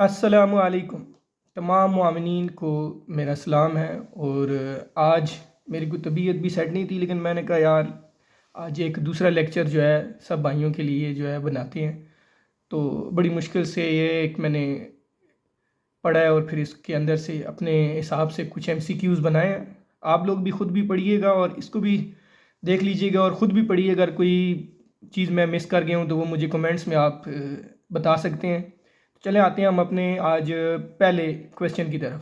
अस्सलामु अलैकुम। तमाम मुआमिनीन को मेरा सलाम है। और आज मेरी कोई तबीयत भी सेट नहीं थी, लेकिन मैंने कहा यार आज एक दूसरा लेक्चर जो है सब भाइयों के लिए जो है बनाते हैं। तो बड़ी मुश्किल से ये एक मैंने पढ़ा है और फिर इसके अंदर से अपने हिसाब से कुछ एमसीक्यूज़ बनाए हैं। आप लोग भी ख़ुद भी पढ़िएगा और इसको भी देख लीजिएगा और ख़ुद भी पढ़िए। अगर कोई चीज़ मैं मिस कर गया हूँ तो वो मुझे कमेंट्स में आप बता सकते हैं। चले आते हैं हम अपने आज पहले क्वेश्चन की तरफ।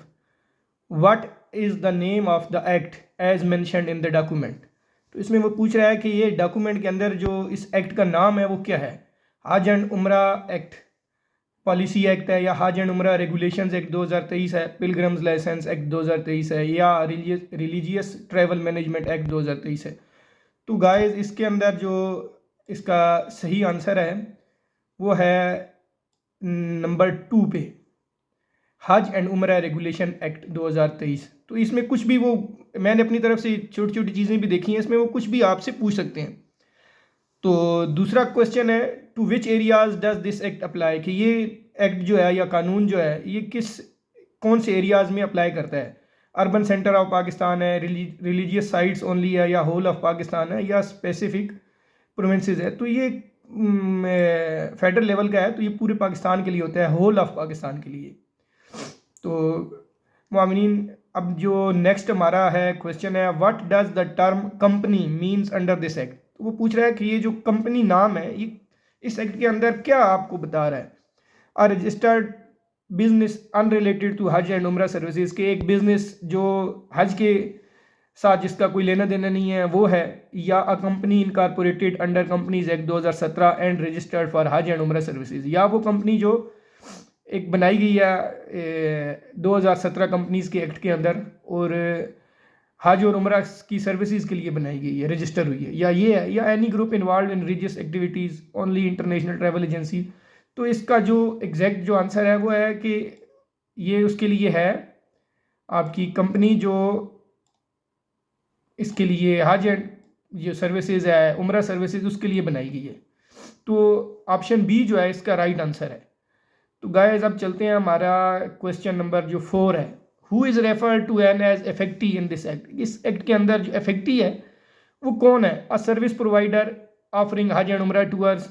What is the name of the act as mentioned in the document. तो इसमें वो पूछ रहा है कि ये डॉक्यूमेंट के अंदर जो इस एक्ट का नाम है वो क्या है। हज एंड उम्रा एक्ट पॉलिसी एक्ट है, या हज एंड उम्रा रेगुलेशंस एक्ट 2023 है, पिलग्रम्स लाइसेंस एक्ट 2023 है, या रिलीजियस ट्रैवल मैनेजमेंट एक्ट 2023 है। तो गाइस इसके अंदर जो इसका सही आंसर है वो है नंबर 2 पे, हज एंड उम्रा रेगुलेशन एक्ट 2023। तो इसमें कुछ भी वो मैंने अपनी तरफ से छोटी छोटी चीज़ें भी देखी हैं, इसमें वो कुछ भी आपसे पूछ सकते हैं। तो दूसरा क्वेश्चन है, to which areas does this act apply, कि ये एक्ट जो है या कानून जो है ये कौन से एरियाज़ में अप्लाई करता है। अर्बन सेंटर ऑफ पाकिस्तान है, रिलीजियस साइट्स ओनली है, या होल ऑफ पाकिस्तान है, या स्पेसिफिक प्रोविंसेस है। तो ये फेडरल लेवल का है, तो ये पूरे पाकिस्तान के लिए होता है, होल ऑफ पाकिस्तान के लिए। तो मुआमिनीन अब जो नेक्स्ट हमारा है क्वेश्चन है, what does the term company means under this act. तो वो पूछ रहा है कि ये जो कंपनी नाम है ये इस एक्ट के अंदर क्या आपको बता रहा है। A registered business unrelated to Hajj and Umrah services, के एक बिजनेस जो हज के साथ जिसका कोई लेना देना नहीं है वो है, या a company incorporated under companies act 2017 and registered for Hajj and Umrah services, या वो कंपनी जो एक बनाई गई है 2017 कंपनीज़ के एक्ट के अंदर और हज और उम्रा की सर्विसेज के लिए बनाई गई है, रजिस्टर हुई है, या ये है, या any group involve in religious activities only international travel agency. तो इसका जो एग्जैक्ट जो आंसर है वो है कि ये उसके लिए है आपकी कंपनी जो इसके लिए हज एंड जो सर्विसेज है उम्रा सर्विसेज उसके लिए बनाई गई है। तो ऑप्शन बी जो है इसका राइट आंसर है। तो गाइस अब चलते हैं हमारा क्वेश्चन नंबर जो 4 है, who is refer to an as affectee in this act. इस एक्ट के अंदर जो इफेक्टी है वो कौन है। A service provider offering Hajj and Umrah tours,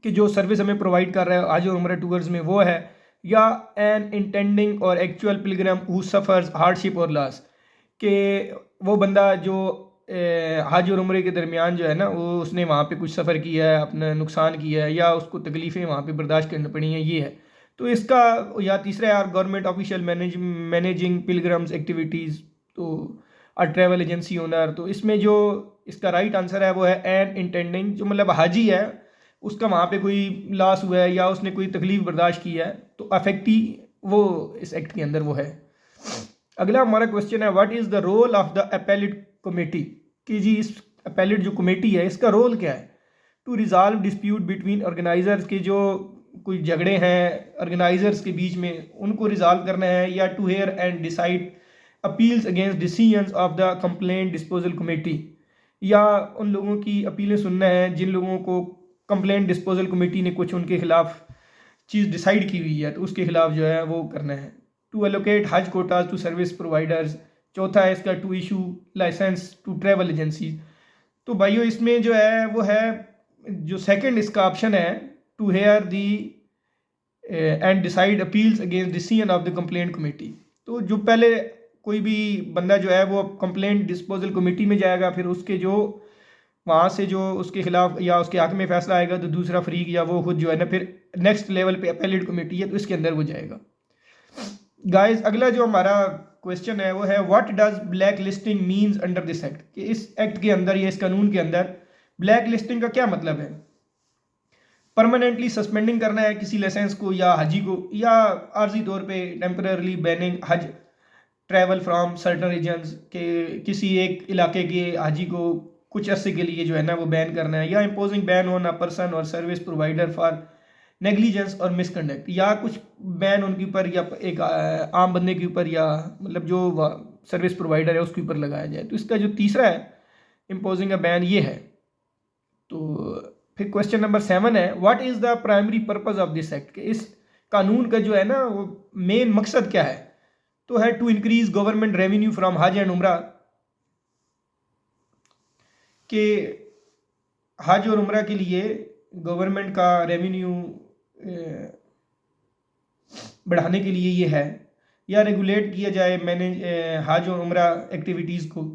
कि जो सर्विस हमें प्रोवाइड कर रहा है हज और उम्रा टूर्स में वो है, या एन इंटेंडिंग और एक्चुअल पिलग्रम हु सफ़र्स हार्डशिप और लॉस, कि वो बंदा जो हज और उम्रे के दरमियान जो है ना वो उसने वहाँ पे कुछ सफ़र किया है, अपना नुकसान किया है, या उसको तकलीफ़ें वहाँ पे बर्दाश्त करनी पड़ी हैं, ये है। तो इसका या तीसरा यार government official managing pilgrims activities, तो और ट्रैवल एजेंसी ओनर। तो इसमें जो इसका राइट आंसर है वो है एन इंटेंडिंग, जो मतलब हाजी है उसका वहाँ पे कोई लॉस हुआ है या उसने कोई तकलीफ़ बर्दाश्त की है, तो अफेक्टी वो इस एक्ट के अंदर वो है। अगला हमारा क्वेश्चन है, what is the role of the appellate committee, कि जी इस अपेलेट जो कमेटी है इसका रोल क्या है। To resolve dispute between organizers, के जो कोई झगड़े हैं ऑर्गेनाइजर्स के बीच में उनको रिजॉल्व करना है, या to hear and decide appeals against decisions of the complaint disposal committee, या उन लोगों की अपीलें सुनना है जिन लोगों को कंप्लेंट डिस्पोजल कमेटी ने कुछ उनके खिलाफ चीज़ डिसाइड की हुई है तो उसके खिलाफ जो है वो करना है। टू एलोकेट हज कोटाज टू सर्विस प्रोवाइडर्स, चौथा है इसका to issue license to travel agency. तो भाइयों इसमें जो है वो है जो सेकंड इसका ऑप्शन है, to hear the and decide appeals against decision of the complaint committee. तो जो पहले कोई भी बंदा जो है वो कंप्लेंट डिस्पोजल कमेटी में जाएगा, फिर उसके जो वहाँ से जो उसके खिलाफ या उसके हक में फैसला आएगा तो दूसरा फरीक या वो खुद जो है ना फिर नेक्स्ट लेवल पे अपेलेट कमेटी है तो इसके अंदर वो जाएगा। गाइस अगला जो हमारा क्वेश्चन है वो है, what does black listing means under this act, कि इस एक्ट के अंदर या इस कानून के अंदर ब्लैक लिस्टिंग का क्या मतलब है। परमानेंटली सस्पेंडिंग करना है किसी लाइसेंस को या हाजी को, या आर्जी तौर पे टेम्पररी बैनिंग हज ट्रैवल फ्रॉम सर्टन रीजन्स, के किसी एक इलाके के हाजी को कुछ अरसे के लिए जो है ना वो बैन करना है, या imposing ban on a person और सर्विस प्रोवाइडर फॉर नेग्लिजेंस और मिसकंडक्ट, या कुछ बैन उनके ऊपर या एक आम बंदे के ऊपर या मतलब जो सर्विस प्रोवाइडर है उसके ऊपर लगाया जाए। तो इसका जो तीसरा है इम्पोजिंग अ बैन ये है। तो फिर क्वेश्चन नंबर 7 है, what is the primary purpose of this act, कि इस कानून का जो है ना वो मेन मकसद क्या है, तो है to increase government revenue from Hajj and Umrah, कि हज और उम्रा के लिए गवर्नमेंट का रेवेन्यू बढ़ाने के लिए ये है, या रेगुलेट किया जाए मैनेज हज और उम्रा एक्टिविटीज़ को,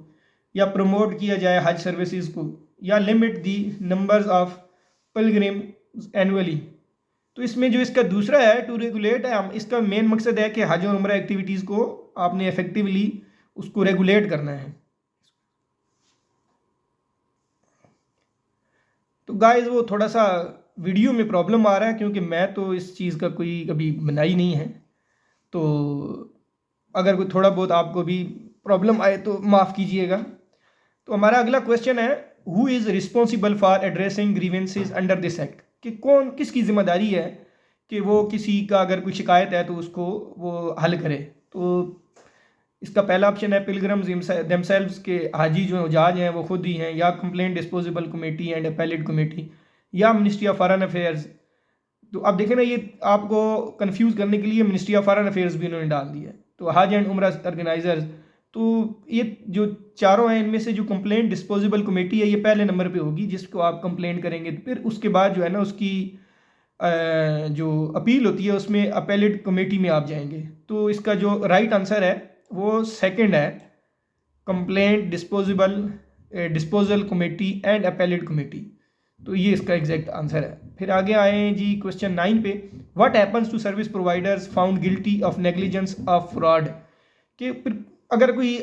या प्रमोट किया जाए हज सर्विसेज को, या limit the numbers of Pilgrim annually. तो इसमें जो इसका दूसरा है टू रेगुलेट है, इसका मेन मकसद है कि हज और उम्रा एक्टिविटीज़ को आपने इफेक्टिवली उसको रेगुलेट करना है। तो गाइस वो थोड़ा सा वीडियो में प्रॉब्लम आ रहा है क्योंकि मैं तो इस चीज़ का कोई कभी बनाई नहीं है, तो अगर कोई थोड़ा बहुत आपको भी प्रॉब्लम आए तो माफ़ कीजिएगा। तो हमारा अगला क्वेश्चन है, who is responsible for addressing grievances under this act, कि कौन किसकी ज़िम्मेदारी है कि वो किसी का अगर कोई शिकायत है तो उसको वो हल करे। तो इसका पहला ऑप्शन है पिलग्रम्स देमसेल्व्स के हाजी जो जहाज हैं वो खुद ही हैं, या complaint disposable committee and appellate committee, या मिनिस्ट्री ऑफ फॉरेन अफेयर्स। तो अब देखें ना, ये आपको कंफ्यूज करने के लिए मिनिस्ट्री ऑफ फॉरेन अफेयर्स भी इन्होंने डाल दिया है। तो हज एंड उम्रा ऑर्गेनाइजर्स, तो ये जो चारों हैं इनमें से जो कंप्लेंट डिस्पोजेबल कमेटी है ये पहले नंबर पे होगी जिसको आप कंप्लेंट करेंगे। तो फिर उसके बाद जो है ना उसकी जो अपील होती है उसमें अपीलेट कमेटी में आप जाएंगे। तो इसका जो राइट आंसर है वो सेकंड है, complaint disposal committee and appellate committee. तो ये इसका एग्जैक्ट आंसर है। फिर आगे आए जी क्वेश्चन 9 पे, what happens to service providers found guilty of negligence of fraud, कि फिर अगर कोई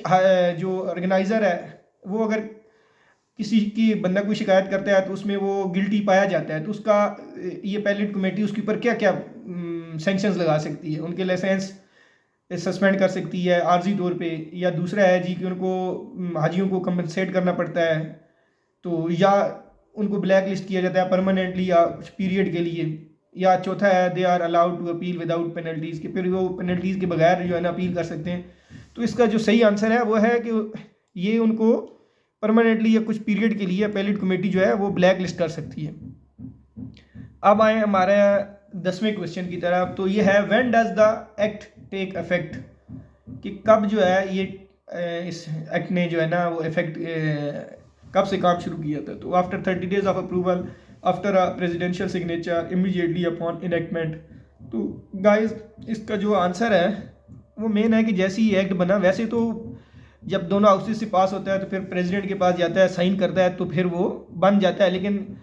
जो ऑर्गेनाइज़र है वो अगर किसी की बंदा कोई शिकायत करता है तो उसमें वो गिल्टी पाया जाता है, तो उसका ये अपीलेट कमेटी उसके ऊपर क्या क्या सैंक्शंस लगा सकती है, उनके लाइसेंस सस्पेंड कर सकती है आर्जी तौर पे, या दूसरा है जी कि उनको हाजियों को कंपनसेट करना पड़ता है, तो या उनको ब्लैक लिस्ट किया जाता है परमानेंटली या कुछ पीरियड के लिए, या चौथा है they are allowed to appeal without penalties, के फिर वो पेनल्टीज़ के बगैर जो है ना अपील कर सकते हैं। तो इसका जो सही आंसर है वो है कि ये उनको परमानेंटली या कुछ पीरियड के लिए अपीलेट कमेटी जो है वो ब्लैक लिस्ट कर सकती है। अब आए हमारे 10वें क्वेश्चन की तरफ, तो ये है when does the act take effect, कि कब जो है ये इस एक्ट ने जो है ना वो इफेक्ट कब से काम शुरू किया था। तो after 30 days of approval, after a presidential signature, immediately upon enactment. तो गाइस इसका जो आंसर है वो मेन है कि जैसे ही एक्ट बना, वैसे तो जब दोनों हाउसेस से पास होता है तो फिर प्रेसिडेंट के पास जाता है, साइन करता है, तो फिर वो बन जाता है। लेकिन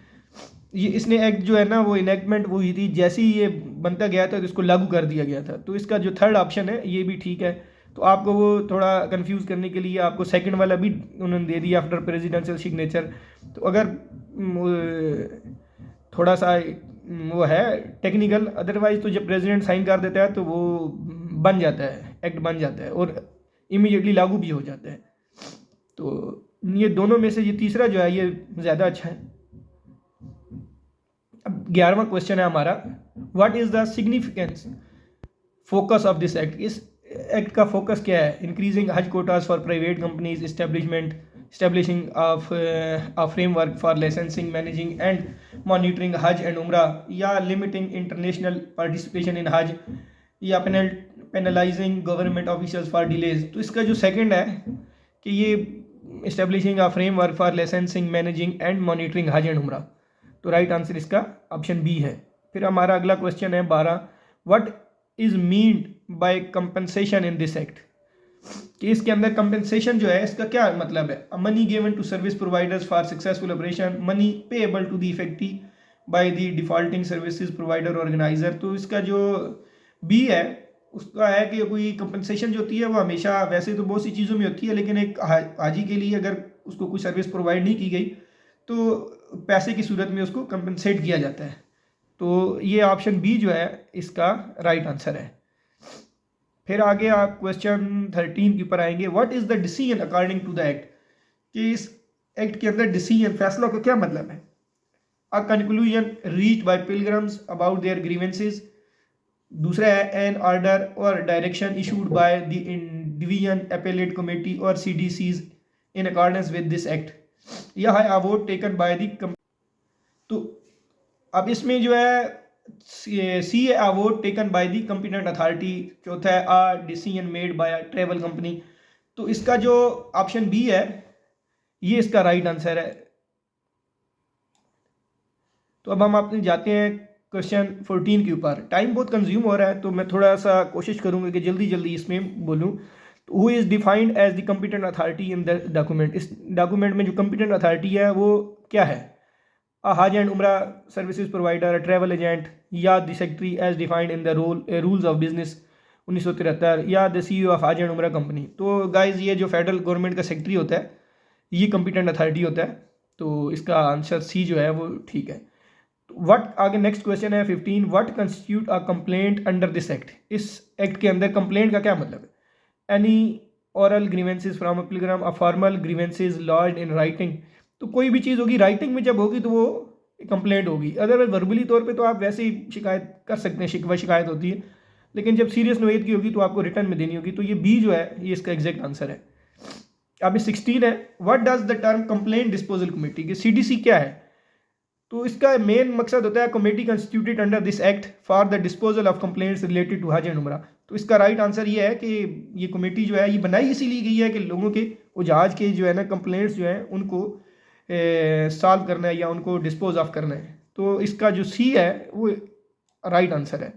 ये इसने एक्ट जो है ना वो इनेक्टमेंट वो हुई थी जैसे ही ये बनता गया था तो इसको लागू कर दिया गया था। तो इसका जो थर्ड ऑप्शन है ये भी ठीक है। तो आपको वो थोड़ा कंफ्यूज करने के लिए आपको सेकंड वाला भी उन्होंने दे दिया, आफ्टर प्रेसिडेंशियल सिग्नेचर। तो अगर थोड़ा सा वो है टेक्निकल, अदरवाइज तो जब प्रेसिडेंट साइन कर देता है तो वो बन जाता है, एक्ट बन जाता है और इमीडिएटली लागू भी हो जाता है। तो ये दोनों में से ये तीसरा जो है ये ज़्यादा अच्छा है। अब 11वां क्वेश्चन है हमारा, what is the significance focus of this act, इस एक्ट का फोकस क्या है। इंक्रीजिंग हज quotas for private companies, establishing of a framework for licensing, managing and monitoring हज एंड उम्रा, या लिमिटिंग इंटरनेशनल पार्टिसिपेशन इन हज, या पेनलाइजिंग गवर्नमेंट ऑफिशियल्स फॉर डिलेज। तो इसका जो सेकंड है कि ये establishing a framework for licensing, managing and monitoring हज एंड उम्रा। तो राइट आंसर इसका ऑप्शन बी है। फिर हमारा अगला क्वेश्चन है 12, what is meant by compensation in this act, कि इसके अंदर कंपनसेशन जो है इसका क्या मतलब है। Money given to service providers for successful operation, money payable to the affectee by the defaulting services provider organiser. तो इसका जो बी है उसका है कि कोई कंपनसेशन जो होती है वो हमेशा, वैसे तो बहुत सी चीज़ों में होती है लेकिन एक हाजी के लिए अगर उसको कोई सर्विस प्रोवाइड नहीं की गई तो पैसे की सूरत में उसको कंपनसेट किया जाता है। तो ये ऑप्शन बी जो है इसका राइट आंसर है। फिर आगे आप क्वेश्चन 13 के ऊपर आएंगे, what is the decision according to the act, कि इस एक्ट के अंदर डिसीजन फैसला का क्या मतलब है। A conclusion reached by pilgrims about their grievances, दूसरा है एन ऑर्डर और direction issued by the division appellate committee और CDCs in accordance with this act, या है a vote taken by the. तो अब इसमें जो है सी है a vote taken by the competent authority, चौथा है a decision made by a travel company. तो इसका जो ऑप्शन बी है ये इसका राइट आंसर है। तो अब हम अपने जाते हैं क्वेश्चन 14 के ऊपर। टाइम बहुत कंज्यूम हो रहा है तो मैं थोड़ा सा कोशिश करूंगा कि जल्दी जल्दी इसमें बोलूं। तो who is defined as the competent authority in the document, इस डॉक्यूमेंट में जो कंपिटेंट अथॉरिटी है वो क्या है? अ Hajj and Umrah services provider, travel agent, या the secretary as defined in the rules of business 1973, या द CEO ऑफ हज एंड उम्रा कंपनी। तो गाइज ये जो फेडरल गवर्नमेंट का सेक्रेटरी होता है ये कंपिटेंट अथॉरिटी होता है। तो इसका आंसर सी जो है वो ठीक है। वट आगे नेक्स्ट क्वेश्चन है 15, what constitute a complaint under this act. इस एक्ट के अंदर कंप्लेंट का क्या मतलब है? Any oral grievances from a पिलग्रम, a formal grievances lodged in writing. तो कोई भी चीज़ होगी राइटिंग में जब होगी तो वो कंप्लेंट होगी। अदरवाइज वर्बली तौर पे तो आप वैसे ही शिकायत कर सकते हैं, शिकवा शिकायत होती है, लेकिन जब सीरियस नोयत की होगी तो आपको रिटर्न में देनी होगी। तो ये बी जो है ये इसका एग्जैक्ट आंसर है। अब 16 है, what does the term complaint disposal committee, कि CDC क्या है? तो इसका मेन मकसद होता है committee constituted under this act for the disposal of complaints related to Hajj and Umrah. तो इसका राइट आंसर ये है कि ये कमेटी जो है ये बनाई इसीलिए गई है कि लोगों के जहाज के जो है ना कंप्लेंट्स जो हैं उनको सॉल्व करना है या उनको डिस्पोज ऑफ करना है। तो इसका जो सी है वो राइट आंसर है।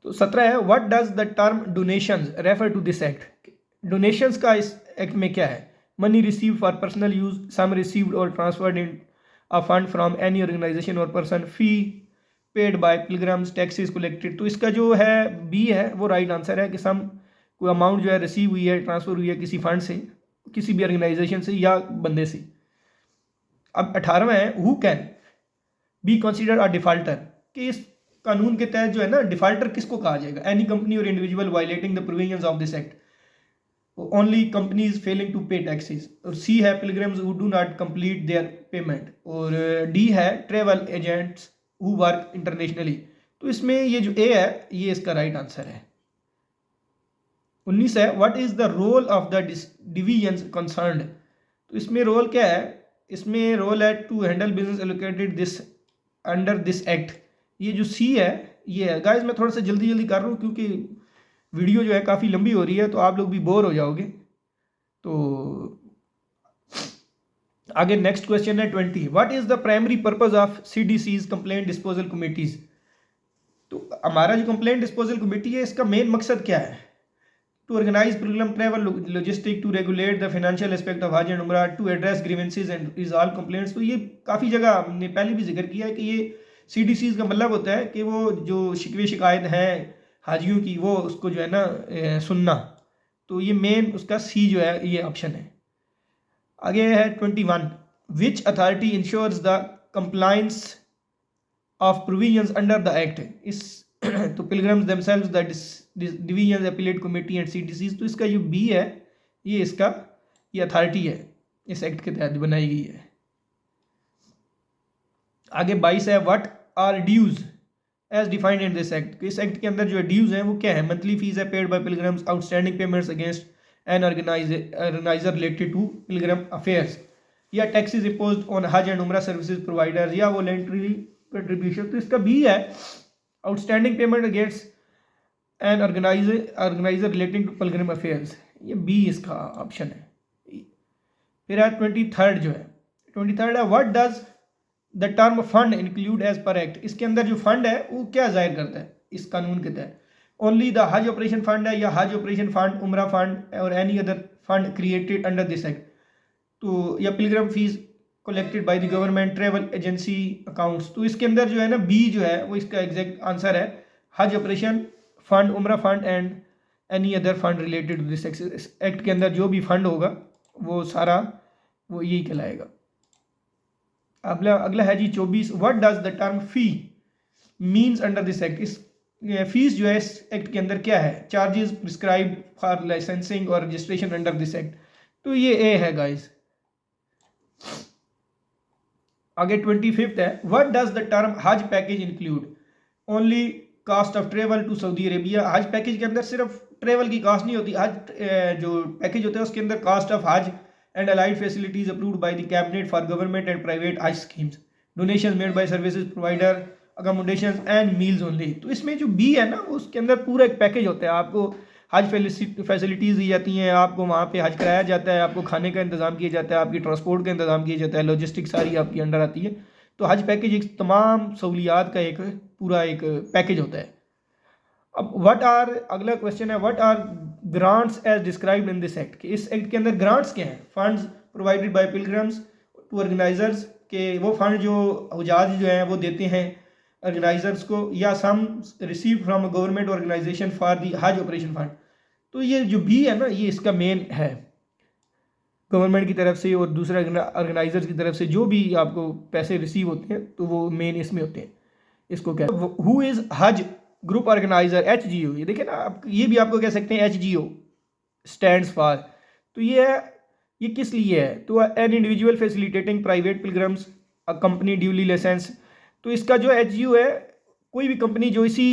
तो 17 है, what does the term donations refer to this act. Donations का इस एक्ट में क्या है? Money received for personal use, sum received or transferred in a fund from any organisation or person, fee paid by pilgrims, taxes collected. तो इसका जो है B है वो राइट आंसर है कि सम कोई अमाउंट जो है रिसीव हुई है, ट्रांसफर हुई है किसी फंड से, किसी भी ऑर्गेनाइजेशन से या बंदे से। अब 18वां है, who can be consider a defaulter, कि इस कानून के तहत जो है ना डिफाल्टर किसको कहा जाएगा? Any company or individual violating the provisions of this act, only companies failing to pay taxes. और सी है pilgrims who do not complete their payment. और डी है travel agents who work internationally. तो इसमें ये जो ए है ये इसका राइट आंसर है। 19 है, what is the role of the division concerned. तो इसमें रोल क्या है? इसमें रोल है to handle business allocated this under this act. ये जो सी है ये है। गाइस मैं थोड़ा सा जल्दी जल्दी कर रहा हूँ क्योंकि वीडियो जो है काफ़ी लंबी हो रही है तो आप लोग भी बोर हो जाओगे। तो आगे नेक्स्ट क्वेश्चन है 20, what is the primary purpose of CDC's complaint disposal committees. तो हमारा जो कंप्लेंट डिस्पोजल कमेटी है इसका मेन मकसद क्या है? To organize program travel logistic, to regulate the financial aspect of हज and Umrah, to address grievances and resolve complaints. तो ये काफ़ी जगह हमने पहले भी जिक्र किया है कि ये CDC's का मतलब होता है कि वो जो शिकवे शिकायत हैं हाजियों की वो उसको जो है ना सुनना। तो ये मेन उसका सी जो है ये ऑप्शन है। आगे है 21, which authority ensures the compliance of provisions under the act. इस तो pilgrims themselves the division appellate committee and CDC's। तो इसका जो बी है ये इसका ये अथॉरिटी है इस एक्ट के तहत बनाई गई है। आगे 22 है, what are dues as defined in this act. इस एक्ट के अंदर जो ड्यूज हैं वो क्या है? मंथली फीस है paid by pilgrims, outstanding payments against an organizer related to pilgrim affairs, या taxes imposed on Hajj and Umrah services providers, या वॉलंटरी कंट्रीब्यूशन। तो इसका बी है, outstanding payment against an organizer relating to pilgrim affairs. ये B इसका option है। फिर है 23 जो है 23 है, what does the term fund include as per act. इसके अंदर जो फंड है वो क्या जाहिर करता है इस कानून के तहत? Only the Hajj operation fund है, या हज ऑपरेशन फंड, उम्रा फंड और any other fund created under this act. तो या Pilgrim fees collected by the government, travel agency accounts. तो इसके अंदर जो है ना बी जो है वो इसका एग्जैक्ट आंसर है, Hajj operation fund, Umrah fund and any other fund related to this act के अंदर जो भी फंड होगा वो सारा वो यही कहलाएगा। अगला है जी 24, what does the term fee means under this act. इस फीस जो है इस एक्ट के अंदर क्या है? Charges prescribe for licensing or registration under this act. तो ये ए है गाइस। आगे 25 है, what does the term Hajj package include. Only cost of travel to Saudi Arabia. हज पैकेज के अंदर सिर्फ ट्रेवल की कास्ट नहीं होती, हज जो पैकेज होता है उसके अंदर कास्ट ऑफ हज and allied facilities approved by the cabinet for government and private Hajj schemes. Donation made by services provider, accommodation and meals only. तो इसमें जो बी है ना, उसके अंदर पूरा एक पैकेज होता है। आपको हज फैसिलिटीज़ दी जाती हैं, आपको वहाँ पे हज कराया जाता है, आपको खाने का इंतज़ाम किया जाता है, आपकी ट्रांसपोर्ट का इंतज़ाम किया जाता है, लॉजिस्टिक सारी आपकी अंडर आती है। तो हज पैकेज एक तमाम सहूलियात का एक पूरा एक पैकेज होता है। अब व्हाट आर, अगला क्वेश्चन है, what are grants as described in this act, कि इस एक्ट के अंदर ग्रांट्स क्या हैं? Funds provided by pilgrims to organizers, के वो फंड जो हुजाज जो हैं वो देते हैं ऑर्गेनाइजर्स को, या sum receive from government organisation for the Hajj operation fund. तो ये जो बी है ना, ये इसका मेन है, गवर्नमेंट की तरफ से और दूसरे ऑर्गेनाइजर्स की तरफ से जो भी आपको पैसे रिसीव होते हैं तो वो मेन इसमें होते हैं। इसको क्या, हु इज़ हज ग्रुप ऑर्गेनाइजर, HGO। ये देखें ना आप, ये भी आपको कह सकते हैं HGO स्टैंड्स फॉर। तो ये है, ये किस लिए है? तो an individual facilitating private pilgrims, a company duly license. तो इसका जो HGO है, कोई भी कंपनी जो इसी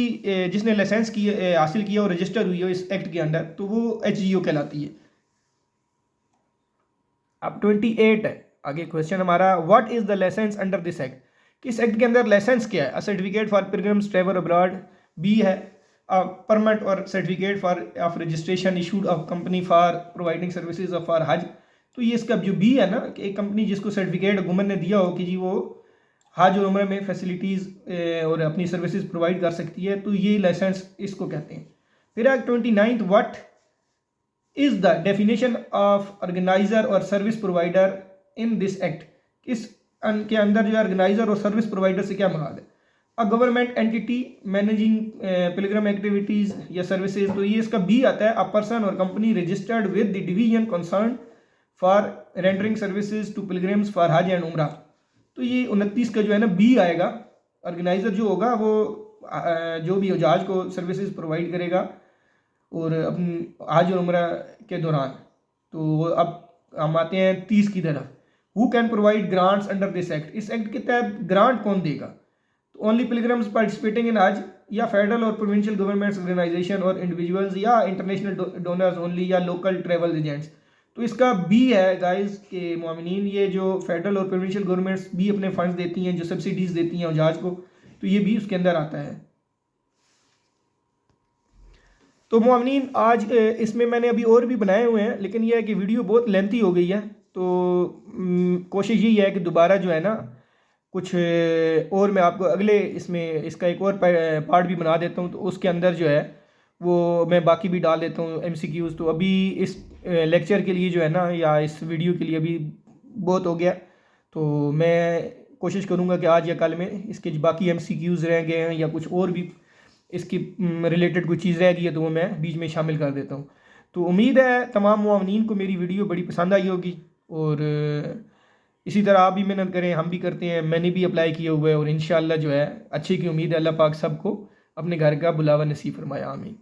जिसने लाइसेंस हासिल किया और रजिस्टर हुई हो इस एक्ट के अंडर, तो वो HGO कहलाती है। अब 28 है आगे क्वेश्चन हमारा, what is the license under this act, किस एक्ट के अंदर लाइसेंस क्या है? A certificate for pilgrims travel abroad, B है permit or certificate for of registration issued of company for providing services of for Hajj. तो ये इसका जो बी है ना, कि एक कंपनी जिसको सर्टिफिकेट गवर्नमेंट ने दिया हो कि जी वो हज और उम्र में फैसिलिटीज़ और अपनी सर्विसेज प्रोवाइड कर सकती है, तो ये लाइसेंस इसको कहते हैं। फिर 29, what is the definition of organiser or service provider in this act, इस के अंदर जो ऑर्गेनाइजर और सर्विस प्रोवाइडर से क्या मुराद है? A government entity managing pilgrim activities या सर्विसेज। तो ये इसका बी आता है, a person or company registered with the division concern for rendering services to pilgrims for Hajj and Umrah. तो ये 29 का जो है ना बी आएगा। ऑर्गेनाइजर जो होगा वो जो भी हुजाज को सर्विसेज प्रोवाइड करेगा और अपनी हज और उम्रा के दौरान। तो अब हम आते हैं 30 की तरफ, who can provide grants under this act, इस एक्ट के तहत ग्रांट कौन देगा? तो ओनली पिलग्रिम्स पार्टिसिपेटिंग इन हज, या फेडरल और प्रोविंशियल गवर्नमेंट्स ऑर्गेनाइजेशन और इंडिविजुअल्स, या इंटरनेशनल डोनर्स ओनली, या लोकल ट्रैवल एजेंट्स। तो इसका बी है गाइस के मोमिनीन, ये जो फेडरल और प्रोविंशियल गवर्नमेंट्स भी अपने फंड्स देती हैं, जो सब्सिडीज देती हैं हुजाज को, तो ये भी उसके अंदर आता है। तो मोमिनीन आज इसमें मैंने अभी और भी बनाए हुए हैं, लेकिन यह है कि वीडियो बहुत लेंथी हो गई है, तो कोशिश यही है कि दोबारा जो है ना कुछ और मैं आपको अगले इसमें इसका एक और पार्ट भी बना देता हूँ, तो उसके अंदर जो है वो मैं बाकी भी डाल देता हूँ MCQs। तो अभी इस लेक्चर के लिए जो है ना, या इस वीडियो के लिए अभी बहुत हो गया, तो मैं कोशिश करूँगा कि आज या कल में इसके जो बाकी MCQs रह गए हैं या कुछ और भी इसकी रिलेटेड कोई चीज़ रह गई है तो वो मैं बीच में शामिल कर देता हूँ। तो उम्मीद है तमाम मुआवनीन को मेरी वीडियो बड़ी पसंद आई होगी, और इसी तरह आप भी मेहनत करें, हम भी करते हैं, मैंने भी अप्लाई किया हुआ है, और इंशाअल्लाह जो है अच्छे की उम्मीद है। अल्लाह पाक सबको अपने घर का बुलावा नसीब फरमाया, आमीन।